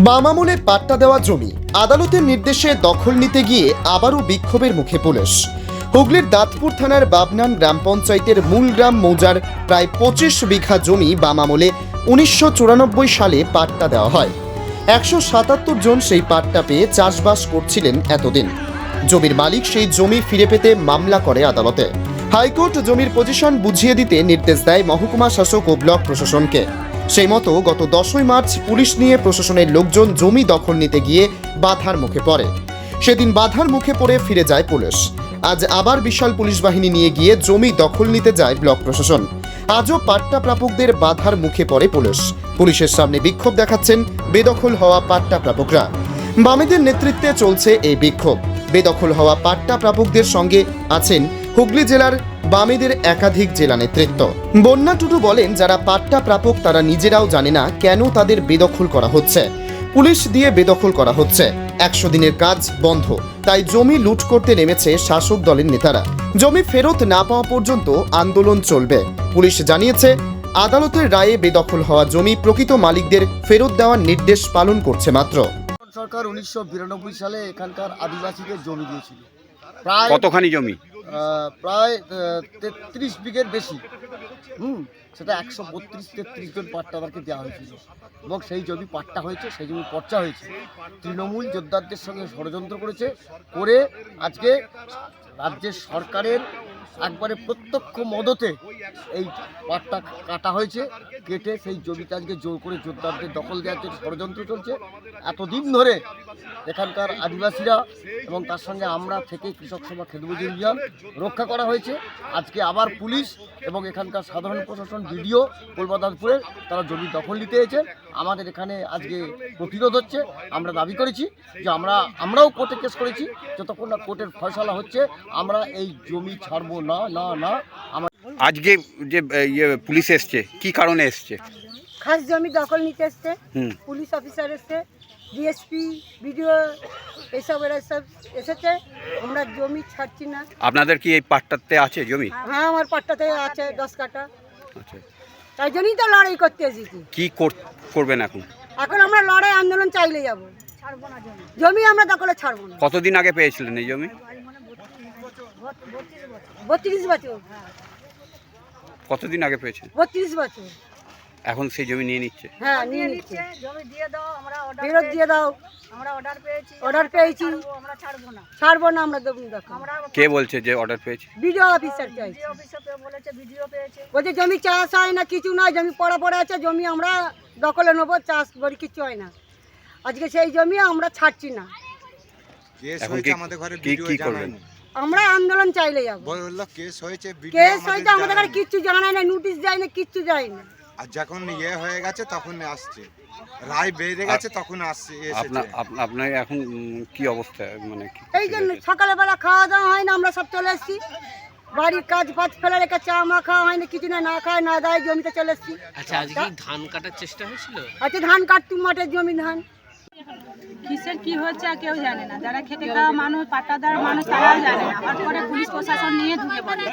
বাম আমলে পাট্টা দেওয়া জমি আদালতের নির্দেশে দখল নিতে গিয়ে আবারও বিক্ষোভের মুখে পুলিশ। হুগলির দাঁতপুর থানার বাবনান গ্রাম পঞ্চায়েতের মূল গ্রাম মৌজার প্রায় 25 বিঘা জমি বাম আমলে 1994 সালে পাট্টা দেওয়া হয়। 177 জন সেই পাট্টা পেয়ে চাষবাস করছিলেন এতদিন। জমির মালিক সেই জমি ফিরে পেতে মামলা করে আদালতে। হাইকোর্ট জমির পজিশন বুঝিয়ে দিতে নির্দেশ দেয় মহকুমা শাসক ও ব্লক প্রশাসনকে। সেই মতো গত 10ই মার্চ পুলিশ নিয়ে প্রশাসনের লোকজন জমি দখল নিতে গিয়ে বাধার মুখে পড়ে। সেদিন বাধার মুখে পড়ে ফিরে যায় পুলিশ। আজ আবার বিশাল পুলিশ বাহিনী নিয়ে গিয়ে জমি দখল নিতে যায় ব্লক প্রশাসন। আজও পাট্টা প্রাপকদের বাধার মুখে পড়ে পুলিশ। পুলিশের সামনে বিক্ষোভ দেখাচ্ছেন বেদখল হওয়া পাট্টা প্রাপকরা। বামেদের নেতৃত্বে চলছে এই বিক্ষোভ। বেদখল হওয়া পাট্টা প্রাপকদের সঙ্গে আছেন হুগলি জেলার বামেদের একাধিক জেলা নেতৃত্ব। বন্যা টুডু বলেন, যারা পাট্টা প্রাপক তারা নিজেরাও জানে না কেন তাদের বেদখল করা হচ্ছে। পুলিশ দিয়ে বেদখল করা হচ্ছে। 100 দিনের কাজ বন্ধ, তাই জমি লুট করতে নেমেছে শাসক দলের নেতারা। জমি ফেরত না পাওয়া পর্যন্ত আন্দোলন চলবে। পুলিশ জানিয়েছে, আদালতের রায়ে বেদখল হওয়া জমি প্রকৃত মালিকদের ফেরত দেওয়ার নির্দেশ পালন করছে মাত্র। সরকার 1992 সালে এখানকার আদিবাসীদের জমি দিয়েছিল। প্রায় কতখানি জমি? প্রায় 33 বিঘের বেশি। সেটা 132-33 জন পাট্টাদারকে দেওয়া হয়েছিল এবং সেই জমি পাট্টা হয়েছে, সেই জমি পর্চা হয়েছে। তৃণমূল যোদ্ধাদের সঙ্গে ষড়যন্ত্র করে আজকে রাজ্যের সরকারের একবারে প্রত্যক্ষ মদতে এই পাট্টা কাটা হয়েছে। কেটে সেই জমিটা আজকে জোর করে যোদ্ধাদের দখল দেওয়ার জন্য ষড়যন্ত্র চলছে। এতদিন ধরে এখানকার আদিবাসীরা এবং তার সঙ্গে আমরা থেকে কৃষক সভা খেতমজুর ইউনিয়ন রক্ষা করা হয়েছে। আজকে আবার পুলিশ এবং এখানকার সাধারণ প্রশাসন বিডিও কলকাতাপুরে তারা জমি দখল নিতে এসেছে। আমাদের এখানে আজকে প্রতিরোধ হচ্ছে। আমরা দাবি করেছি যে আমরাও কোর্টে কেস করেছি, যতক্ষণ না কোর্টের ফয়সালা হচ্ছে আমরা এই জমি ছাড়বো না না না। আজকে যে পুলিশ এসছে কি কারণে এসছে? খাস জমি দখল নিতে এসছে, পুলিশ অফিসার এসছে, ডিএসপি বিডিও এরা সব এসেছে। আমরা জমি ছাড়ছি না। আপনাদের কি এই পাট্টাতে আছে জমি? হ্যাঁ, আমার পাট্টাতে আছে 10 কাঠা। আচ্ছা, তাই জন্যই তো লড়াই করতে এসেছি। কি করবেন এখন? এখন আমরা লড়াই আন্দোলন চাইলে যাব, ছাড়বো না জমি আমরা দখলে ছাড়বো না। কতদিন আগে পেয়েছিলেন এই জমি? 32 বছর। কতদিন আগে পেয়েছেন? 32 বছর। এখন সেই জমি নিয়ে নিচ্ছে? হ্যাঁ, নিয়ে নিচ্ছে। জমি দিয়ে দাও, আমরা ফেরত দিয়ে দাও। আমরা অর্ডার পেয়েছি, আমরা ছাড়বো না আমরা জমি দখল। কে বলছে যে অর্ডার পেয়েছে? বিডিও অফিসার চাইছে। অফিসে বলেছে, ভিডিও পেয়েছে। বলছে জমি চাষ হয় না, কিছু নয়, জমি পড়ে আছে, জমি আমরা দখলে নেবো, চাষ বড়ি কিছু হয় না। আজকে সেই জমি আমরা ছাড়ছি না। এখন কি করবেন? আমরা আন্দোলন চাইলে যাবো। কেস হয়েছে, আমাদের কাছে কিচ্ছু জানায় না, নোটিশ যায় না, কিচ্ছু যায় না। আর যখন হয়ে গেছে তখন আসছে, রায় বেরিয়ে গেছে তখন আসছে। আপনার এখন কি অবস্থা? মানে এই জন্য সকালবেলা খাওয়া দাওয়া হয় না, আমরা সব চলে এসেছি। বাড়ির কাজ ফাজ ফেলে রেখে চা মা খাওয়া হয়নি, কিছু না খায় না দেয়, জমিতে চলে এসেছি। আচ্ছা, আজকে ধান কাটার চেষ্টা হয়েছিল? আচ্ছা, ধান কাটতুম, মাঠের জমি ধান। কিসের কি হচ্ছে আর কেউ জানে না। যারা খেটে খাওয়া মানুষ, পাট্টাদার মানুষ, তারাও জানে না। হঠাৎ করে পুলিশ প্রশাসন নিয়ে ঢুকে পড়ে।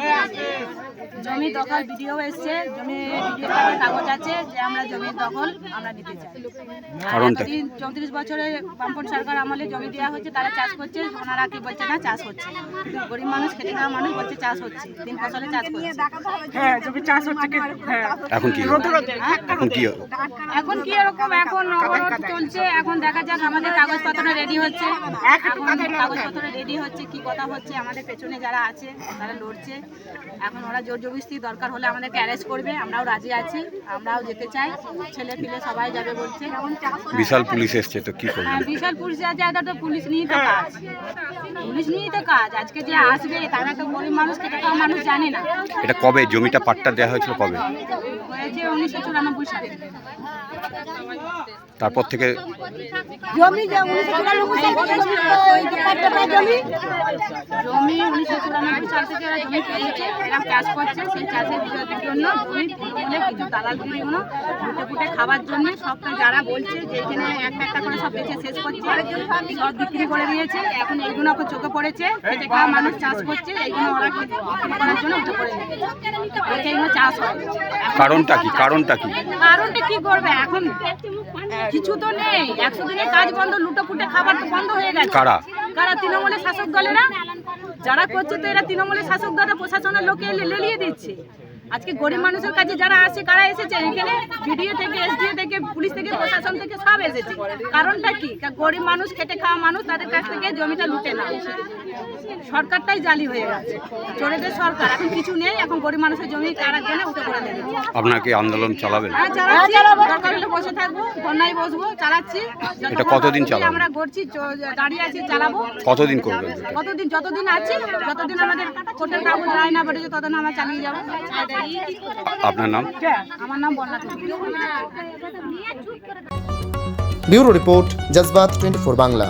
জমি দখল ভিডিও এসছে, জমি ভিডিও কাগজ আছে যে আমরা জমির দখল আমরা নিতে চাই। কারণটা 34 বছরে বামপন্থী সরকার আমলে জমি দেওয়া হচ্ছে, তারা চাষ করছে। ওনারা কি বলছে না চাষ হচ্ছে, কিন্তু গরিব মানুষ, খেটে খাওয়া মানুষ বলছে চাষ হচ্ছে, 3 ফসলে চাষ করছে। হ্যাঁ, জমি চাষ হচ্ছে। এখন কি এখন কি এরকম এখন চলছে। এখন দেখা যাক, আমাদের কাগজপত্র রেডি হচ্ছে। কাগজপত্র রেডি হচ্ছে, কি কথা হচ্ছে, আমাদের পেছনে যারা আছে তারা লড়ছে। এখন ওরা জোর জবরদস্তি দরকার হলে আমাদেরকে অ্যারেস্ট করবে, আমরাও রাজি আছি, আমরাও যেতে চাই। ছেলে পিলে সবাই যাবে বলছে। বিশাল পুলিশ এসছে, তো কি করবেন? হ্যাঁ, বিশাল পুলিশ আছে, এটা তো পুলিশ নিয়েই তো কাজ। পুলিশ নিয়েই তো কাজ। আজকে যে আসবে তারা তো গরিব মানুষ, খেটে খাওয়া মানুষ জানে না। এটা কবে জমিটা পাট্টা দেওয়া হয়েছিল? কবে হয়েছে? 1994 সালে। তারপর থেকে জমি জমি 1994 সাল থেকে এরা জমি পেয়েছে, এরা চাষ করছে। সেই চাষের জন্য জমি কিছু দালালগিরিগুলো ফুটে খাবার জন্য সব যারা বলছে যে এখানে একটা করে সব বেঁচে শেষ করছে, সব বিক্রি করে দিয়েছে। এখন এইগুলো চোখে পড়েছে, খেটে খাওয়া মানুষ চাষ করছে, এইগুলো ওরা বিক্রি করার জন্য উঠে পড়ে এইগুলো চাষ হয়। কারণটা কি? কারণটা কি করবে এখন? কিছু তো নেই, 100 দিনের কাজ বন্ধ, লুটোপুটে খাবার তো বন্ধ হয়ে গেছে। কারা? কারা? তৃণমূলের শাসক দলেরা যারা করছে, তো এরা তৃণমূলের শাসক দলের প্রশাসনের লোকে লেলিয়ে দিচ্ছে। আজকে গরিব মানুষের কাছে যারা আসে, কারা এসেছে এখানে? বিডিও থেকে, এসডিও থেকে, পুলিশ থেকে, প্রশাসন থেকে সব এসেছে। কারণটা কি? গরিব মানুষ, খেটে খাওয়া মানুষ, তাদের কাছ থেকে জমিটা লুটে না। সরকারটাই জালি হয়ে গেছে, চোরেদের সরকার। এখন কিছু নেই, এখন গরিব মানুষের জমি কারার জন্য উঠে পড়ে লেগেছে। আপনারা কি আন্দোলন চালাবেন? হ্যাঁ, চালাচ্ছি। দরকার হলে বসে থাকবো, ধর্নায় বসবো, চালাচ্ছি। এটা কতদিন চালাবেন? আমরা করছি, দাঁড়িয়ে আছি, চালাবো। কতদিন করবেন? কতদিন? যতদিন আছি, যতদিন আমাদের কোর্টের কাগজ রায় না বেড়েছে, ততদিন আমরা চালিয়ে যাবো। আপনার নাম? আমার নাম বন্যা দেবী। Bureau report, জজবাত 24 Bangla.